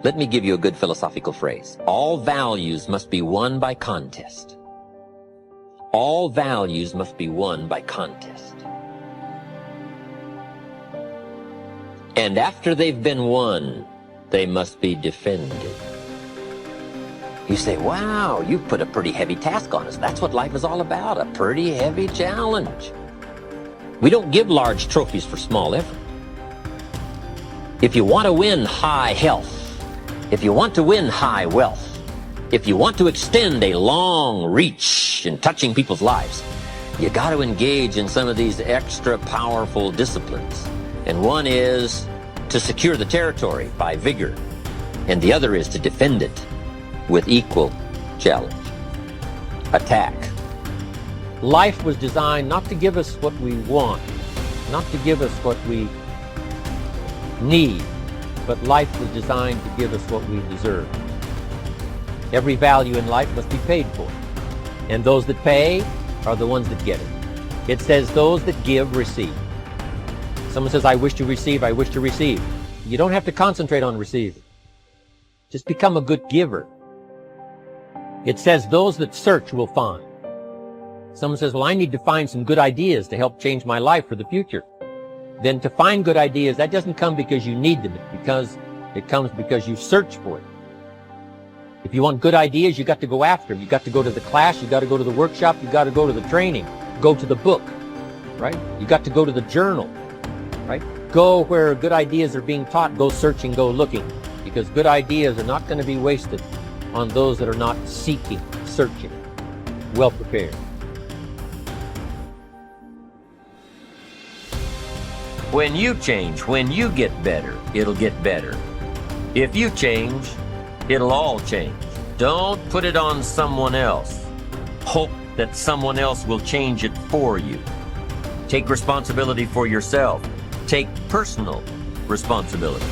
Let me give you a good philosophical phrase. All values must be won by contest. All values must be won by contest. And after they've been won, they must be defended. You say, wow, you've put a pretty heavy task on us. That's what life is all about, a pretty heavy challenge. We don't give large trophies for small effort. If you want to win high health, if you want to win high wealth, if you want to extend a long reach in touching people's lives, you got to engage in some of these extra powerful disciplines. And one is to secure the territory by vigor, and the other is to defend it with equal challenge. Attack. Life was designed not to give us what we want, not to give us what we need, but life was designed to give us what we deserve. Every value in life must be paid for, and those that pay are the ones that get it. It says those that give receive. Someone says, I wish to receive, I wish to receive. You don't have to concentrate on receiving. Just become a good giver. It says those that search will find. Someone says, well, I need to find some good ideas to help change my life for the future. Then to find good ideas, that doesn't come because you need them, it comes because you search for it. If you want good ideas, you got to go after them. You got to go to the class, you got to go to the workshop, you got to go to the training, go to the book, right? You got to go to the journal, right? Go where good ideas are being taught, go searching, go looking, because good ideas are not going to be wasted on those that are not seeking, searching, well prepared. When you change, when you get better, it'll get better. If you change, it'll all change. Don't put it on someone else. Hope that someone else will change it for you. Take responsibility for yourself. Take personal responsibility.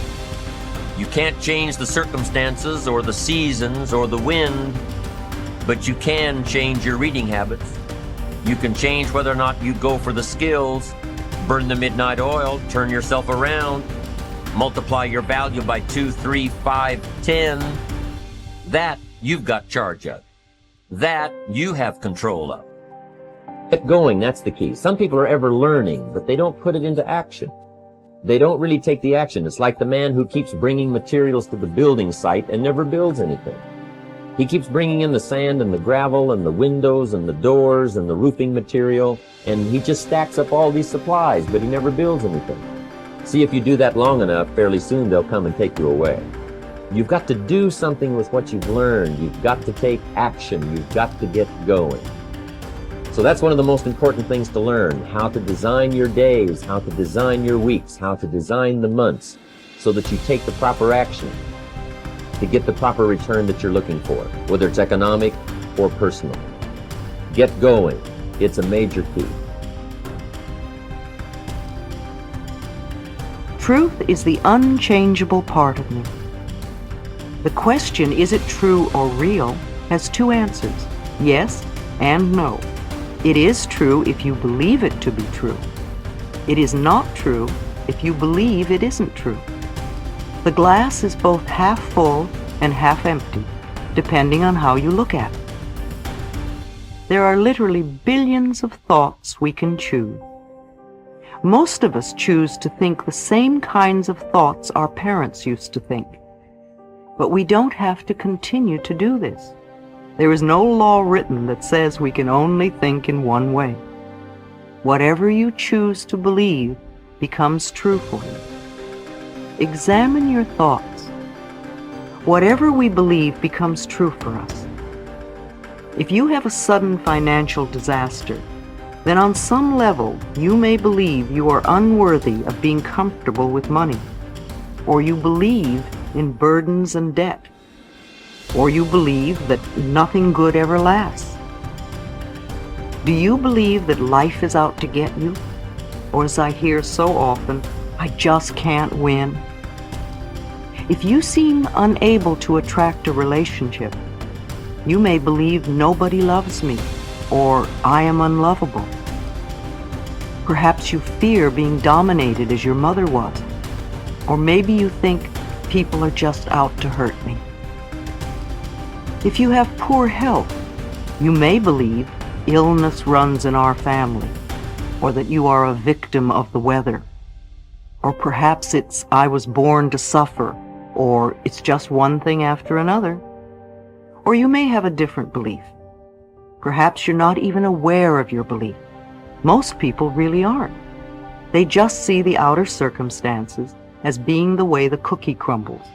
You can't change the circumstances or the seasons or the wind, but you can change your reading habits. You can change whether or not you go for the skills, burn the midnight oil, turn yourself around, multiply your value by 2, 3, 5, 10. That you've got charge of. That you have control of. Get going, that's the key. Some people are ever learning, but they don't put it into action. They don't really take the action. It's like the man who keeps bringing materials to the building site and never builds anything. He keeps bringing in the sand and the gravel and the windows and the doors and the roofing material, and he just stacks up all these supplies, but he never builds anything. See, if you do that long enough, fairly soon they'll come and take you away. You've got to do something with what you've learned. You've got to take action. You've got to get going. So that's one of the most important things to learn, how to design your days, how to design your weeks, how to design the months, so that you take the proper action to get the proper return that you're looking for, whether it's economic or personal. Get going. It's a major key. Truth is the unchangeable part of me. The question, is it true or real, has two answers, yes and no. It is true if you believe it to be true. It is not true if you believe it isn't true. The glass is both half full and half empty, depending on how you look at it. There are literally billions of thoughts we can choose. Most of us choose to think the same kinds of thoughts our parents used to think. But we don't have to continue to do this. There is no law written that says we can only think in one way. Whatever you choose to believe becomes true for you. Examine your thoughts. Whatever we believe becomes true for us. If you have a sudden financial disaster, then on some level you may believe you are unworthy of being comfortable with money, or you believe in burdens and debt, or you believe that nothing good ever lasts. Do you believe that life is out to get you? Or, as I hear so often, I just can't win? If you seem unable to attract a relationship, you may believe nobody loves me, or I am unlovable. Perhaps you fear being dominated as your mother was, or maybe you think people are just out to hurt me. If you have poor health, you may believe illness runs in our family, or that you are a victim of the weather. Or perhaps it's I was born to suffer, or it's just one thing after another. Or you may have a different belief. Perhaps you're not even aware of your belief. Most people really aren't. They just see the outer circumstances as being the way the cookie crumbles.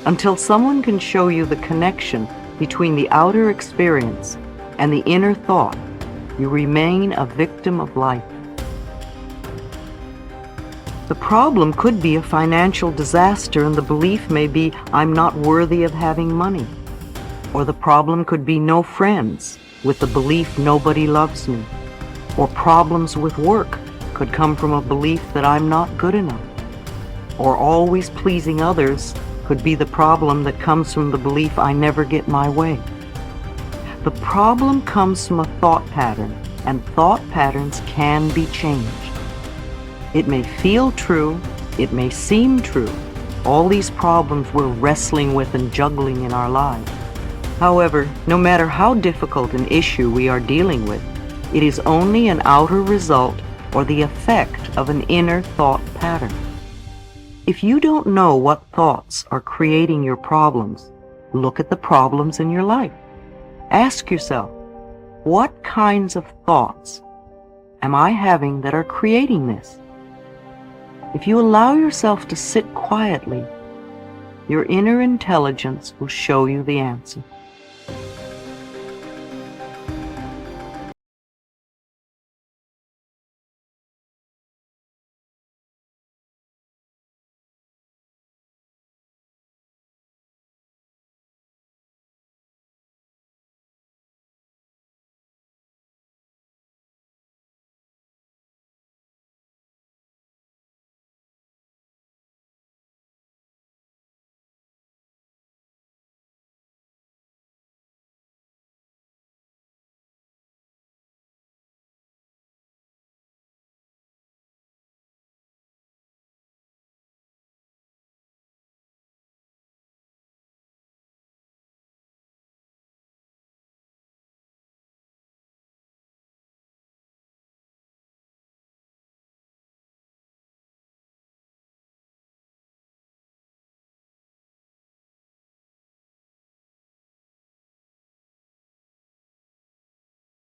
Until someone can show you the connection between the outer experience and the inner thought, you remain a victim of life. The problem could be a financial disaster, and the belief may be, I'm not worthy of having money. Or the problem could be no friends, with the belief nobody loves me. Or problems with work could come from a belief that I'm not good enough. Or always pleasing others could be the problem that comes from the belief I never get my way. The problem comes from a thought pattern, and thought patterns can be changed. It may feel true, it may seem true. All these problems we're wrestling with and juggling in our lives. However, no matter how difficult an issue we are dealing with, it is only an outer result or the effect of an inner thought pattern. If you don't know what thoughts are creating your problems, look at the problems in your life. Ask yourself, what kinds of thoughts am I having that are creating this? If you allow yourself to sit quietly, your inner intelligence will show you the answer.